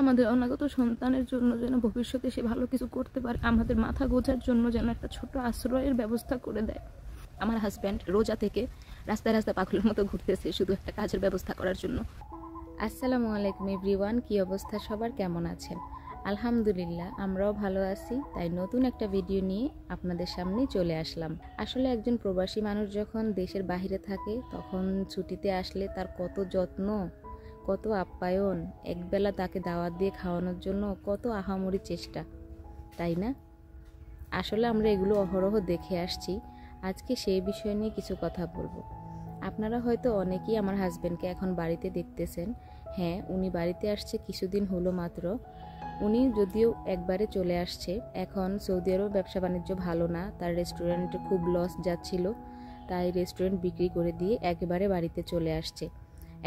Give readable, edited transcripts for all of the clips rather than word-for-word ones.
আমাদের অনাগত সন্তানের জন্য যেন ভবিষ্যতে সে ভালো কিছু করতে পারে, আমাদের মাথা গোঁজার জন্য যেন একটা ছোট আশ্রয়ের ব্যবস্থা করে দেয়। আমার হাজব্যান্ড রোজা থেকে রাস্তায় রাস্তায় পাগলের মতো ঘুরতেছে শুধু একটা কাজের ব্যবস্থা করার জন্য। আসসালামু আলাইকুম এভরিওয়ান, কি অবস্থা সবার, কেমন আছেন? আলহামদুলিল্লাহ, আমরাও ভালো আছি। তাই নতুন একটা ভিডিও নিয়ে আপনাদের সামনে চলে আসলাম। আসলে একজন প্রবাসী মানুষ যখন দেশের বাইরে থাকে তখন ছুটিতে আসলে তার কত যত্ন, কত আপ্যায়ন, একবেলা তাকে দাওয়াত দিয়ে খাওয়ানোর জন্য কত আহামরি চেষ্টা, তাই না? আসলে আমরা এগুলো অহরহ দেখে আসছি। আজকে সেই বিষয় নিয়ে কিছু কথা বলবো। আপনারা হয়তো অনেকেই আমার হাজব্যান্ডকে এখন বাড়িতে দেখতেছেন। হ্যাঁ, উনি বাড়িতে আসছে কিছুদিন হলো মাত্র। উনি যদিও একবারে চলে আসছে। এখন সৌদি আরব ব্যবসা বাণিজ্য ভালো না, তার রেস্টুরেন্টে খুব লস যাচ্ছিল, তাই রেস্টুরেন্ট বিক্রি করে দিয়ে একেবারে বাড়িতে চলে আসছে।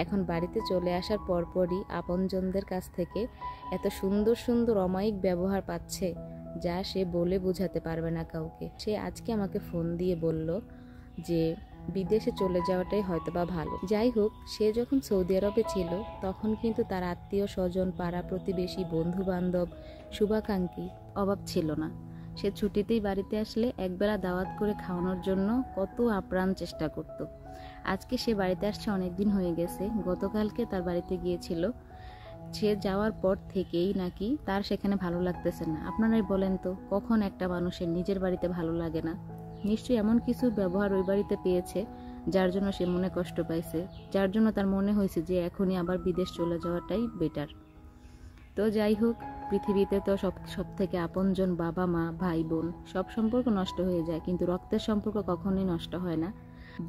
এখন বাড়িতে চলে আসার পরপরই আপনজনদের কাছ থেকে এত সুন্দর সুন্দর অমায়িক ব্যবহার পাচ্ছে যা সে বলে বোঝাতে পারবে না কাউকে। সে আজকে আমাকে ফোন দিয়ে বলল যে বিদেশে চলে যাওয়াটাই হয়তোবা ভালো। যাই হোক, সে যখন সৌদি আরবে ছিল তখন কিন্তু তার আত্মীয় স্বজন, পাড়া প্রতিবেশী, বন্ধু বান্ধব, শুভাকাঙ্ক্ষী অভাব ছিল না। সে ছুটিতেই বাড়িতে আসলে একবেলা দাওয়াত করে খাওয়ানোর জন্য কত আপ্রাণ চেষ্টা করত। আজকে সে বাড়িতে আসছে অনেক দিন হয়ে গেছে, গতকালকে তার বাড়িতে গিয়েছিল। সে যাওয়ার পর থেকেই নাকি তার সেখানে ভালো লাগতেছে না। আপনারাই বলেন তো, কখন একটা মানুষের নিজের বাড়িতে ভালো লাগে না? নিশ্চয়ই এমন কিছু ব্যবহার ওই বাড়িতে পেয়েছে যার জন্য সে মনে কষ্ট পাইছে, যার জন্য তার মনে হয়েছে যে এখনই আবার বিদেশ চলে যাওয়াটাই বেটার। তো যাই হোক, পৃথিবীতে তো সব থেকে আপনজন বাবা মা ভাই বোন সব সম্পর্ক নষ্ট হয়ে যায়, কিন্তু রক্তের সম্পর্ক কখনোই নষ্ট হয় না।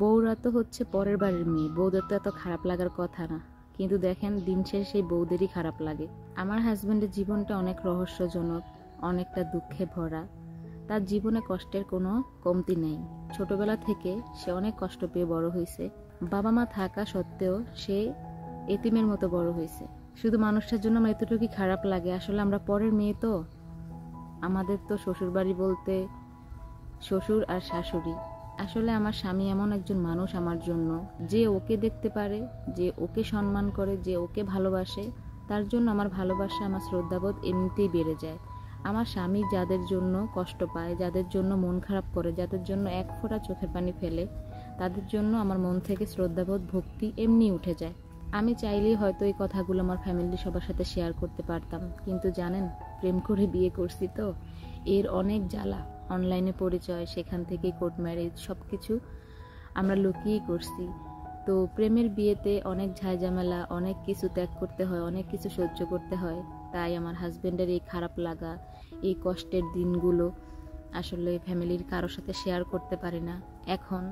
বউরা তো হচ্ছে পরের বাড়ির মেয়ে, বউদের তো এত খারাপ লাগার কথা না, কিন্তু দেখেন দিন শেষে সেই বউদেরই খারাপ লাগে। আমার হাজব্যান্ডের জীবনটা অনেক রহস্যজনক, অনেকটা দুঃখে ভরা। তার জীবনে কষ্টের কোনো কমতি নেই। ছোটবেলা থেকে সে অনেক কষ্ট পেয়ে বড় হয়েছে। বাবা মা থাকা সত্ত্বেও সে এতিমের মতো বড় হয়েছে। শুধু মানুষটার জন্য আমার এতটুকুই খারাপ লাগে। আসলে আমরা পরের মেয়ে তো, আমাদের তো শ্বশুর বাড়ি বলতে শ্বশুর আর শাশুড়ি। আসলে আমার স্বামী এমন একজন মানুষ আমার জন্য, যে ওকে দেখতে পারে, যে ওকে সম্মান করে, যে ওকে ভালোবাসে, তার জন্য আমার ভালোবাসা, আমার শ্রদ্ধাবোধ এমনিতেই বেড়ে যায়। আমার স্বামী যাদের জন্য কষ্ট পায়, যাদের জন্য মন খারাপ করে, যাদের জন্য এক ফোঁটা চোখের পানি ফেলে, তাদের জন্য আমার মন থেকে শ্রদ্ধাবোধ, ভক্তি এমনি উঠে যায়। আমি চাইলেই হয়তো এই কথাগুলো আমার ফ্যামিলি সবার সাথে শেয়ার করতে পারতাম, কিন্তু জানেন, প্রেম করে বিয়ে করছি তো এর অনেক জ্বালা। অনলাইনে পরিচয়, সেখান থেকে কোর্ট ম্যারেজ, সব কিছু আমরা লুকিয়েই করছি। তো প্রেমের বিয়েতে অনেক ঝামেলা, অনেক কিছু ত্যাগ করতে হয়, অনেক কিছু সহ্য করতে হয়। তাই আমার হাজব্যান্ডের এই খারাপ লাগা, এই কষ্টের দিনগুলো আসলে ফ্যামিলির কারোর সাথে শেয়ার করতে পারি না। এখন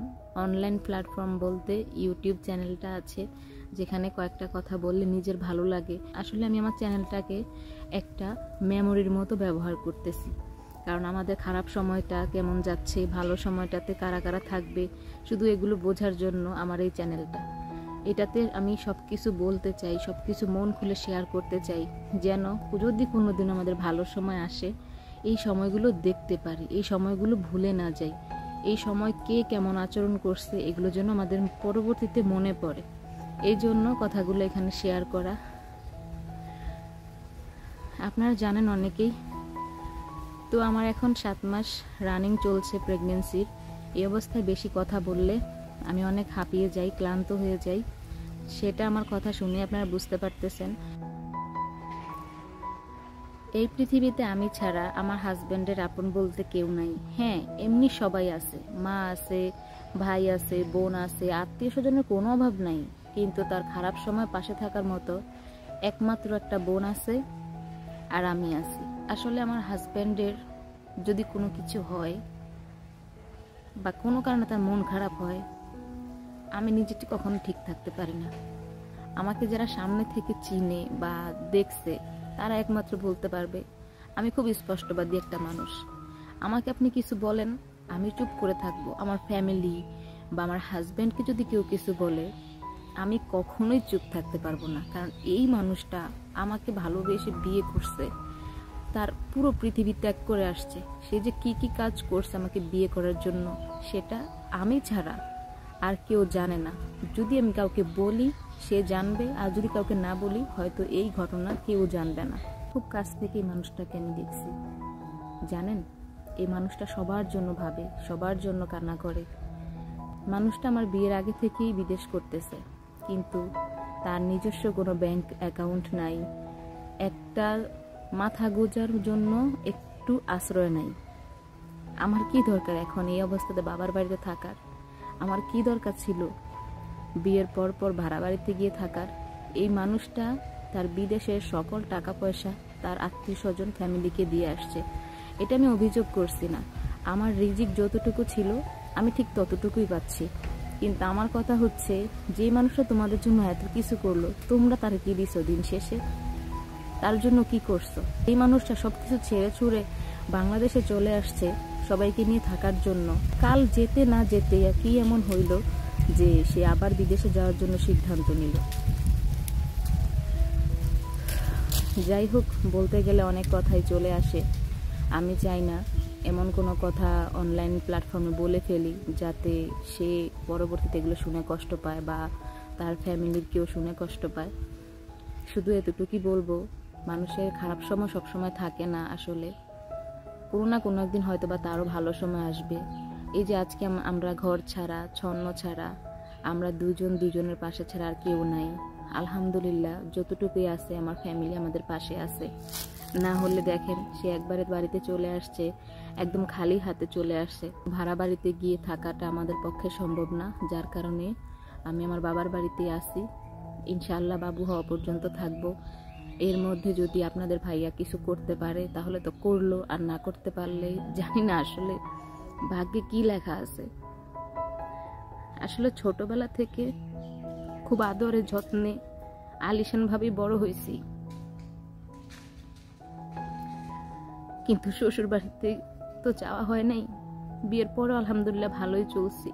অনলাইন প্ল্যাটফর্ম বলতে ইউটিউব চ্যানেলটা আছে, যেখানে কয়েকটা কথা বললে নিজের ভালো লাগে। আসলে আমি আমার চ্যানেলটাকে একটা মেমোরির মতো ব্যবহার করতেছি, কারণ আমাদের খারাপ সময়টা কেমন যাচ্ছে, ভালো সময়টাতে কারা কারা থাকবে, শুধু এগুলো বোঝার জন্য আমার এই চ্যানেলটা। এটাতে আমি সব কিছু বলতে চাই, সব কিছু মন খুলে শেয়ার করতে চাই, যেন যদি কোনোদিন আমাদের ভালো সময় আসে এই সময়গুলো দেখতে পারি, এই সময়গুলো ভুলে না যাই, এই সময় কে কেমন আচরণ করছে এগুলো যেন আমাদের পরবর্তীতে মনে পড়ে। এই জন্য কথাগুলো এখানে শেয়ার করা। আপনারা জানেন অনেকেই তো, আমার এখন 7 মাস রানিং চলছে প্রেগনেন্সির। এই অবস্থায় বেশি কথা বললে আমি অনেক হাঁপিয়ে যাই, ক্লান্ত হয়ে যাই। সেটা আমার কথা শুনে আপনারা বুঝতে পারতেছেন। এই পৃথিবীতে আমি ছাড়া আমার হাজব্যান্ডের আপন বলতে কেউ নাই। হ্যাঁ, এমনি সবাই আছে, মা আছে, ভাই আছে, বোন আছে, আত্মীয় স্বজনের কোনো অভাব নাই, কিন্তু তার খারাপ সময় পাশে থাকার মতো একমাত্র একটা বোন আছে, আর আমি আছি। আসলে আমার হাজব্যান্ডের যদি কোনো কিছু হয় বা কোনো কারণে তার মন খারাপ হয়, আমি নিজেটি কখনো ঠিক থাকতে পারি না। আমাকে যারা সামনে থেকে চিনে বা দেখছে তারা একমাত্র বলতে পারবে আমি খুব স্পষ্টবাদী একটা মানুষ। আমাকে আপনি কিছু বলেন, আমি চুপ করে থাকবো। আমার ফ্যামিলি বা আমার হাজব্যান্ডকে যদি কেউ কিছু বলে, আমি কখনোই চুপ থাকতে পারবো না, কারণ এই মানুষটা আমাকে ভালোবেসে বিয়ে করছে, তার পুরো পৃথিবী ত্যাগ করে আসছে। সে যে কি কি কাজ করছে আমাকে বিয়ে করার জন্য, সেটা আমি ছাড়া আর কেউ জানে না। যদি আমি কাউকে বলি, সে জানবে, আর যদি কাউকে না বলি হয়তো এই ঘটনা কেউ জানবে না। খুব কাছ থেকে এই মানুষটাকে আমি দেখছি। জানেন, এই মানুষটা সবার জন্য ভাবে, সবার জন্য কান্না করে। মানুষটা আমার বিয়ের আগে থেকেই বিদেশ করতেছে, কিন্তু তার নিজস্ব কোনো ব্যাংক অ্যাকাউন্ট নাই, একটা মাথা গোজার জন্য একটু আশ্রয় নাই। আমার কি দরকার এখন এই অবস্থাতে বাবার বাড়িতে থাকার? আমার কি দরকার ছিল বিয়ের পর পর ভাড়া বাড়িতে গিয়ে থাকার? এই মানুষটা তার বিদেশের সকল টাকা পয়সা তার আত্মীয় স্বজন ফ্যামিলিকে দিয়ে আসছে। এটা আমি অভিযোগ করছি না। আমার রিজিক যতটুকু ছিল আমি ঠিক ততটুকুই পাচ্ছি। কিন্তু আমার কথা হচ্ছে, যে মানুষটা তোমাদের জন্য এত কিছু করলো, তোমরা তার কি দিছো দিন শেষে? তার জন্য কি করছো? এই মানুষটা সবকিছু ছেড়ে ছুড়ে বাংলাদেশে চলে আসছে সবাইকে নিয়ে থাকার জন্য। কাল যেতে না যেতে কি এমন হইল যে সে আবার বিদেশে যাওয়ার জন্য সিদ্ধান্ত নিল? যাই হোক, বলতে গেলে অনেক কথাই চলে আসে। আমি চাই না এমন কোনো কথা অনলাইন প্ল্যাটফর্মে বলে ফেলি যাতে সে পরবর্তীতে এগুলো শুনে কষ্ট পায় বা তার ফ্যামিলির কেউ শুনে কষ্ট পায়। শুধু এতটুকুই বলবো, মানুষের খারাপ সময় সবসময় থাকে না। আসলে কোনো না কোনো একদিন হয়তো বা তারও ভালো সময় আসবে। এই যে আজকে আমরা ঘর ছাড়া, ছন্ন ছাড়া, আমরা দুজনের পাশে ছাড়া আর কেউ নাই। আলহামদুলিল্লাহ, যতটুকুই আছে আমার ফ্যামিলি আমাদের পাশে আছে। না হলে দেখেন, সে একবারে বাড়িতে চলে আসছে, একদম খালি হাতে চলে আসছে। ভাড়া বাড়িতে গিয়ে থাকাটা আমাদের পক্ষে সম্ভব না, যার কারণে আমি আমার বাবার বাড়িতে আসি। ইনশাআল্লাহ বাবু হওয়া পর্যন্ত থাকবো। এর মধ্যে যদি আপনাদের ভাইয়া কিছু করতে পারে তাহলে তো করলো, আর না করতে পারলে জানি না আসলে ভাগ্যে কি লেখা আছে। আসলে ছোটবেলা থেকে খুব আদরে যত্নে আলিশান ভাবে বড় হয়েছি, কিন্তু শ্বশুর বাড়িতে তো যাওয়া হয় নাই। বিয়ের পরও আলহামদুলিল্লাহ ভালোই চলছি,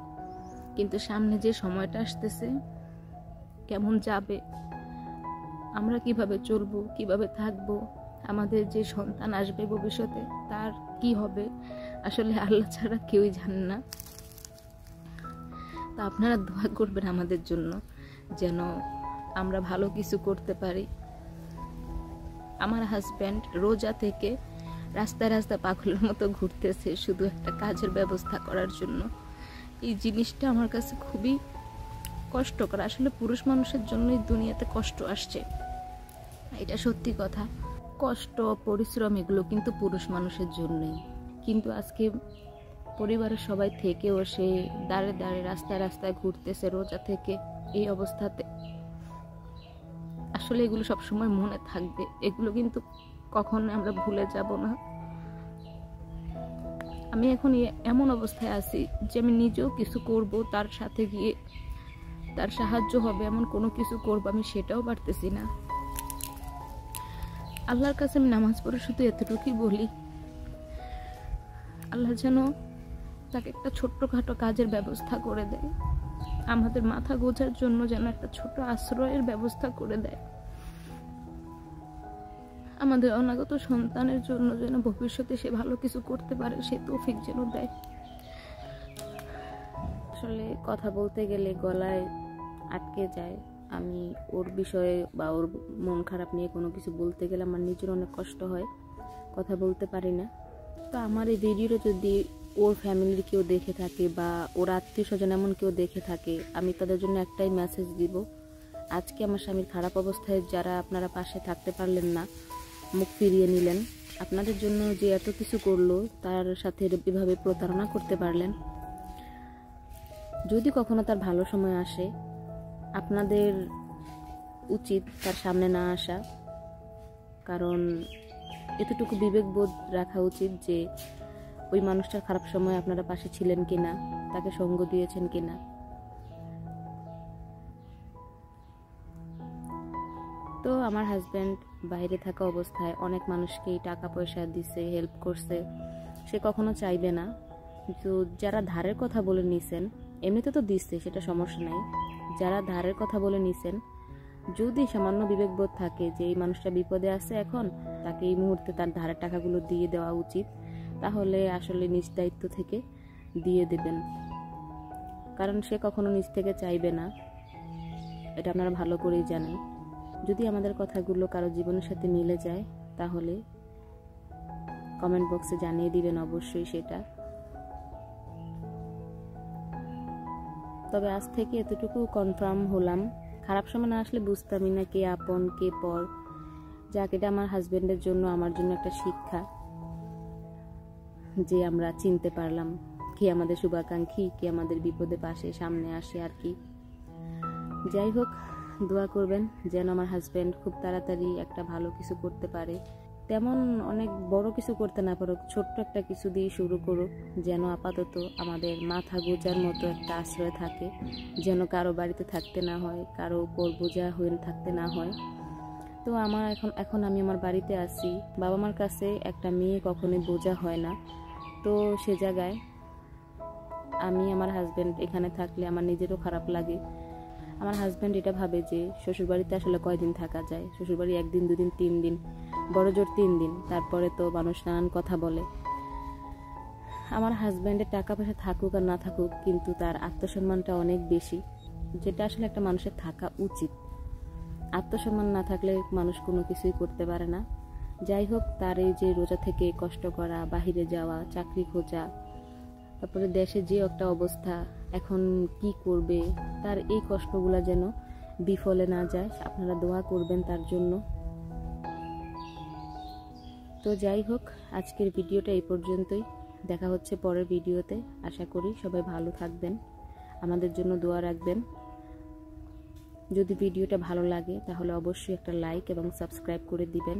কিন্তু সামনে যে সময়টা আসতেছে, কেমন যাবে, আমরা কিভাবে চলবো, কিভাবে থাকবো, আমাদের যে সন্তান আসবে ভবিষ্যতে তার কি হবে, আসলে আল্লাহ ছাড়া কেউই জানে না। তা আপনারা দোয়া করবেন আমাদের জন্য, যেন আমরা ভালো কিছু করতে পারি। আমার হাজব্যান্ড রোজা থেকে রাস্তায় রাস্তায় পাগলের মতো ঘুরতেছে শুধু একটা কাজের ব্যবস্থা করার জন্য। এই জিনিসটা আমার কাছে খুবই কষ্টকর। আসলে পুরুষ মানুষের জন্যই দুনিয়াতে কষ্ট আসছে, এটা সত্যি কথা। কষ্ট, পরিশ্রম এগুলো কিন্তু পুরুষ মানুষের জন্যই। কিন্তু আজকে পরিবারের সবাই থেকেও সে দাঁড়ে দাঁড়ে রাস্তায় রাস্তায় ঘুরতেছে রোজা থেকে। এই অবস্থাতে আসলে এগুলো সবসময় মনে থাকবে, এগুলো কিন্তু কখনো আমরা ভুলে যাব না। আমি এখন এমন অবস্থায় আছি যে আমি নিজেও কিছু করব, তার সাথে গিয়ে তার সাহায্য হবে এমন কোনো কিছু করব, আমি সেটাও পারতেছি না। আল্লাহর কাছে আমি নামাজ পড়ে শুধু এতটুকুই বলি, আল্লাহ যেন তাকে একটা ছোট্টখাটো কাজের ব্যবস্থা করে দেয়, আমাদের মাথা গোজার জন্য যেন একটা ছোট আশ্রয়ের ব্যবস্থা করে দেয়, আমাদের অনাগত সন্তানের জন্য যেন ভবিষ্যতে সে ভালো কিছু করতে পারে, সে তৌফিক যেন দেয়। আসলে কথা বলতে গেলে গলায় আটকে যায়। আমি ওর বিষয়ে বা ওর মন খারাপ নিয়ে কোনো কিছু বলতে গেলে আমার নিজের অনেক কষ্ট হয়, কথা বলতে পারি না। তো আমার এই ভিডিওটা যদি ওর ফ্যামিলির কেউ দেখে থাকে বা ওর আত্মীয় স্বজন এমন কেউ দেখে থাকে, আমি তাদের জন্য একটাই মেসেজ দিব, আজকে আমার স্বামীর খারাপ অবস্থায় যারা আপনারা পাশে থাকতে পারলেন না, মুখ ফিরিয়ে নিলেন, আপনাদের জন্য যে এত কিছু করলো তার সাথে এভাবে প্রতারণা করতে পারলেন, যদি কখনো তার ভালো সময় আসে আপনাদের উচিত তার সামনে না আসা। কারণ এতটুকু বিবেকবোধ রাখা উচিত যে ওই মানুষটার খারাপ সময় আপনারা পাশে ছিলেন কিনা, তাকে সঙ্গ দিয়েছেন কিনা। তো আমার হাজব্যান্ড বাইরে থাকা অবস্থায় অনেক মানুষকেই টাকা পয়সা দিছে, হেল্প করছে, সে কখনো চাইবে না। কিন্তু যারা ধারের কথা বলে নিছেন, এমনিতে তো দিচ্ছে সেটা সমস্যা নাই, যারা ধারের কথা বলে নিছেন, যদি সামান্য বিবেকবোধ থাকে যে এই মানুষটা বিপদে আছে এখন, তাকে এই মুহূর্তে তার ধারের টাকাগুলো দিয়ে দেওয়া উচিত, তাহলে আসলে নিজ দায়িত্ব থেকে দিয়ে দেবেন। কারণ সে কখনো নিজ থেকে চাইবে না। এটা আপনারা ভালো করেই জানেন। যদি আমাদের কথাগুলো কারো জীবনের সাথে মিলে যায় তাহলে কমেন্ট বক্সে জানিয়ে দিবেন অবশ্যই সেটা। তবে আজ থেকে এতটুকু কনফার্ম হলাম, খারাপ সময় না আসলে বুঝতামই না কে আপন কে পর। যাক, এটা আমার হাজবেন্ডের জন্য আমার জন্য একটা শিক্ষা যে আমরা চিনতে পারলাম কে আমাদের শুভাকাঙ্ক্ষী, কে আমাদের বিপদে পাশে সামনে আসে আর কি। যাই হোক, দোয়া করবেন যেন আমার হাজবেন্ড খুব তাড়াতাড়ি একটা ভালো কিছু করতে পারে। তেমন অনেক বড় কিছু করতে না পারুক, ছোট্ট একটা কিছু দিয়ে শুরু করুক, যেন আপাতত আমাদের মাথা গোজার মতো একটা আশ্রয় থাকে, যেন কারো বাড়িতে থাকতে না হয়, কারো উপর বোঝা হয়ে থাকতে না হয়। তো আমার এখন আমি আমার বাড়িতে আছি। বাবা মার কাছে একটা মেয়ে কখনোই বোঝা হয় না। তো সে জায়গায় আমি আমার হাজবেন্ড এখানে থাকলে আমার নিজেরও খারাপ লাগে। আমার হাজব্যান্ড এটা ভাবে যে শ্বশুরবাড়িতে আসলে কয়দিন থাকা যায়, শ্বশুরবাড়ি 1 দিন 2 দিন 3 দিন, বড় জোর 3 দিন, তারপরে তো মানুষ নানান কথা বলে। আমার হাজব্যান্ডের টাকা পয়সা থাকুক আর না থাকুক, কিন্তু তার আত্মসম্মানটা অনেক বেশি, যেটা আসলে একটা মানুষের থাকা উচিত। আত্মসম্মান না থাকলে মানুষ কোনো কিছুই করতে পারে না। যাই হোক, তার এই যে রোজা থেকে কষ্ট করা, বাহিরে যাওয়া, চাকরি খোঁজা, তারপরে দেশে যে একটা অবস্থা, এখন কি করবে, তার এই কষ্টগুলা যেন বিফলে না যায়। আপনারা দোয়া করবেন তার জন্য। তো যাই হোক, আজকের ভিডিওটা এই পর্যন্তই। দেখা হচ্ছে পরের ভিডিওতে। আশা করি সবাই ভালো থাকবেন, আমাদের জন্য দোয়া রাখবেন। যদি ভিডিওটা ভালো লাগে তাহলে অবশ্যই একটা লাইক এবং সাবস্ক্রাইব করে দিবেন।